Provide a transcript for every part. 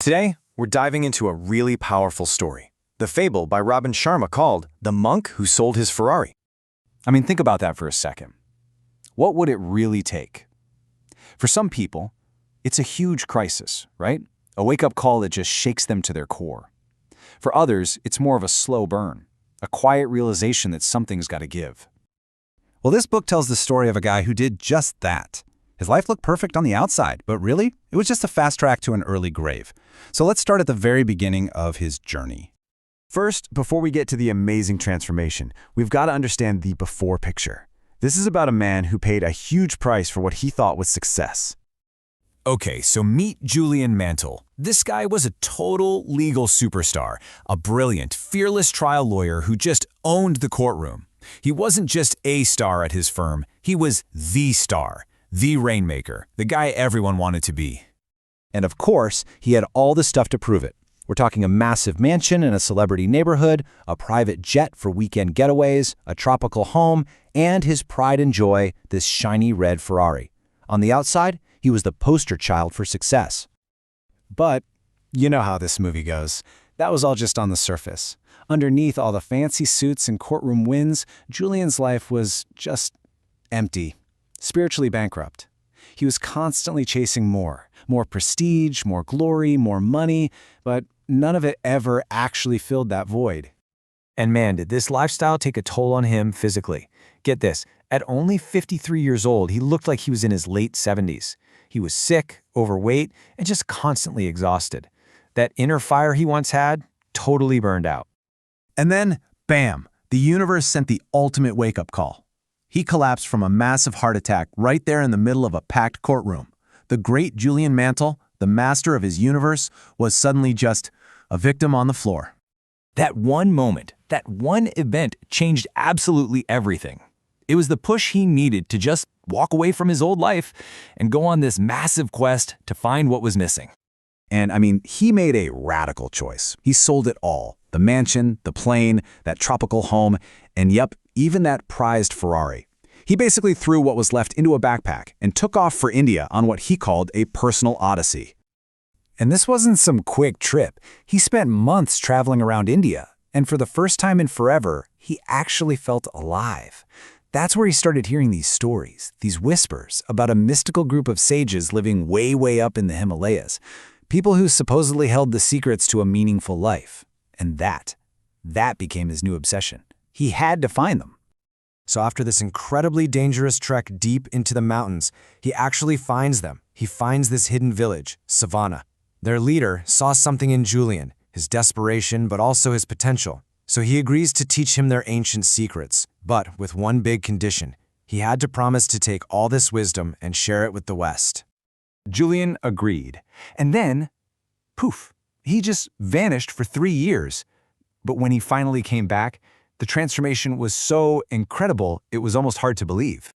Today, we're diving into a really powerful story, the fable by Robin Sharma called The Monk Who Sold His Ferrari. I mean, think about that for a second. What would it really take? For some people, it's a huge crisis, right? A wake-up call that just shakes them to their core. For others, it's more of a slow burn, a quiet realization that something's got to give. Well, this book tells the story of a guy who did just that. His life looked perfect on the outside, but really, it was just a fast track to an early grave. So let's start at the very beginning of his journey. First, before we get to the amazing transformation, we've got to understand the before picture. This is about a man who paid a huge price for what he thought was success. Okay, so meet Julian Mantle. This guy was a total legal superstar, a brilliant, fearless trial lawyer who just owned the courtroom. He wasn't just a star at his firm, he was the star, the rainmaker, the guy everyone wanted to be. And of course, he had all the stuff to prove it. We're talking a massive mansion in a celebrity neighborhood, a private jet for weekend getaways, a tropical home, and his pride and joy, this shiny red Ferrari. On the outside, he was the poster child for success. But you know how this movie goes. That was all just on the surface. Underneath all the fancy suits and courtroom wins, Julian's life was just empty, spiritually bankrupt. He was constantly chasing more prestige, more glory, more money, but none of it ever actually filled that void. And man, did this lifestyle take a toll on him physically. Get this, at only 53 years old, he looked like he was in his late 70s. He was sick, overweight, and just constantly exhausted. That inner fire he once had, totally burned out. And then, bam, the universe sent the ultimate wake-up call. He collapsed from a massive heart attack right there in the middle of a packed courtroom. The great Julian Mantle, the master of his universe, was suddenly just a victim on the floor. That one moment, that one event changed absolutely everything. It was the push he needed to just walk away from his old life and go on this massive quest to find what was missing. And I mean, he made a radical choice. He sold it all. The mansion, the plane, that tropical home, and yep, even that prized Ferrari. He basically threw what was left into a backpack and took off for India on what he called a personal odyssey. And this wasn't some quick trip. He spent months traveling around India, and for the first time in forever, he actually felt alive. That's where he started hearing these stories, these whispers about a mystical group of sages living way, way up in the Himalayas. People who supposedly held the secrets to a meaningful life. And that became his new obsession. He had to find them. So after this incredibly dangerous trek deep into the mountains, he actually finds them. He finds this hidden village, Savannah. Their leader saw something in Julian, his desperation but also his potential. So he agrees to teach him their ancient secrets, but with one big condition. He had to promise to take all this wisdom and share it with the West. Julian agreed. And then, poof, he just vanished for 3 years. But when he finally came back, the transformation was so incredible, it was almost hard to believe.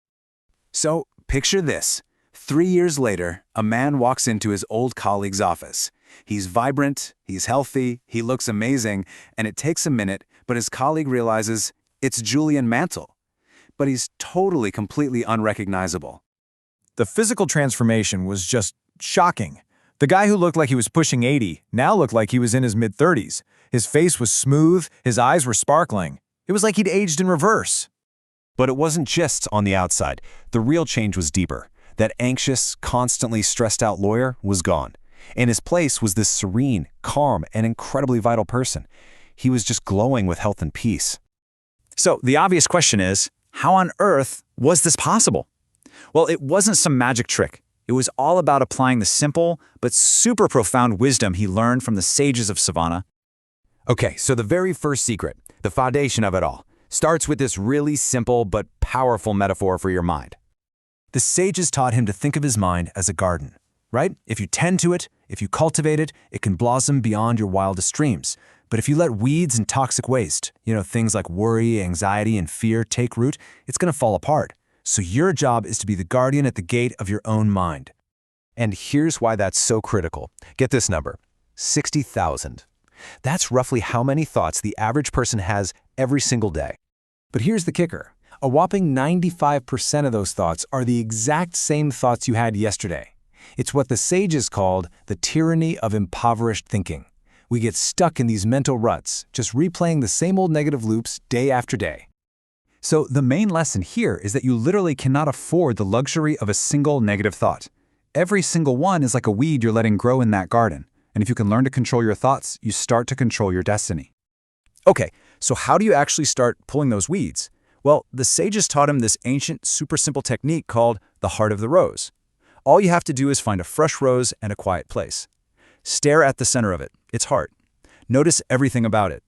So picture this. 3 years later, a man walks into his old colleague's office. He's vibrant, he's healthy, he looks amazing, and it takes a minute, but his colleague realizes it's Julian Mantle. But he's totally, completely unrecognizable. The physical transformation was just shocking. The guy who looked like he was pushing 80 now looked like he was in his mid-30s. His face was smooth, his eyes were sparkling. It was like he'd aged in reverse. But it wasn't just on the outside. The real change was deeper. That anxious, constantly stressed-out lawyer was gone. In his place was this serene, calm, and incredibly vital person. He was just glowing with health and peace. So the obvious question is, how on earth was this possible? Well, it wasn't some magic trick. It was all about applying the simple but super profound wisdom he learned from the sages of Savannah. Okay, so the very first secret, the foundation of it all, starts with this really simple but powerful metaphor for your mind. The sages taught him to think of his mind as a garden, right? If you tend to it, if you cultivate it, it can blossom beyond your wildest dreams. But if you let weeds and toxic waste, things like worry, anxiety, and fear take root, it's going to fall apart. So your job is to be the guardian at the gate of your own mind. And here's why that's so critical. Get this number, 60,000. That's roughly how many thoughts the average person has every single day. But here's the kicker. A whopping 95% of those thoughts are the exact same thoughts you had yesterday. It's what the sages called the tyranny of impoverished thinking. We get stuck in these mental ruts, just replaying the same old negative loops day after day. So the main lesson here is that you literally cannot afford the luxury of a single negative thought. Every single one is like a weed you're letting grow in that garden. And if you can learn to control your thoughts, you start to control your destiny. Okay, so how do you actually start pulling those weeds? Well, the sages taught him this ancient, super simple technique called the heart of the rose. All you have to do is find a fresh rose and a quiet place. Stare at the center of it, its heart. Notice everything about it.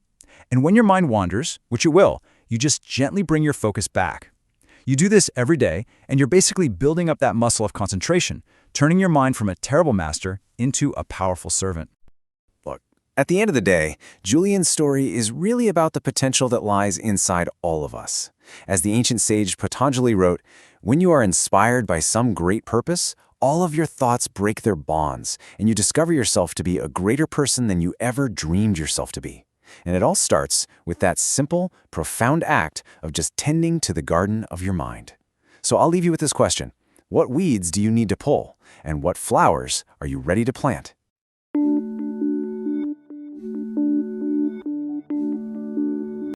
And when your mind wanders, which it will, you just gently bring your focus back. You do this every day, and you're basically building up that muscle of concentration, turning your mind from a terrible master into a powerful servant. Look, at the end of the day, Julian's story is really about the potential that lies inside all of us. As the ancient sage Patanjali wrote, when you are inspired by some great purpose, all of your thoughts break their bonds, and you discover yourself to be a greater person than you ever dreamed yourself to be. And it all starts with that simple, profound act of just tending to the garden of your mind. So I'll leave you with this question. What weeds do you need to pull? And what flowers are you ready to plant?